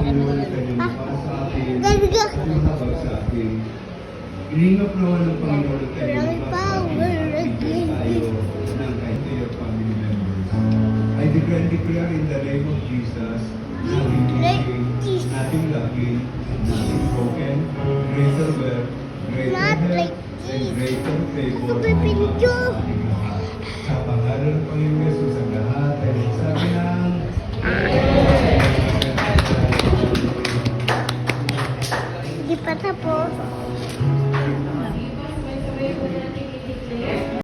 Panginoon ang kanyang mukha sa atin at mahabag sa atin. Iningap naman ng Panginoon ang kanyang mukha sa atin at bigyan tayo ng kahit your family members. I declare and declare in the name of Jesus, nothing missing, nothing lacking, nothing broken, greater wealth, greater health, and greater favor ang sa ating lahat. Sa pangalan ng Panginoon Jesus,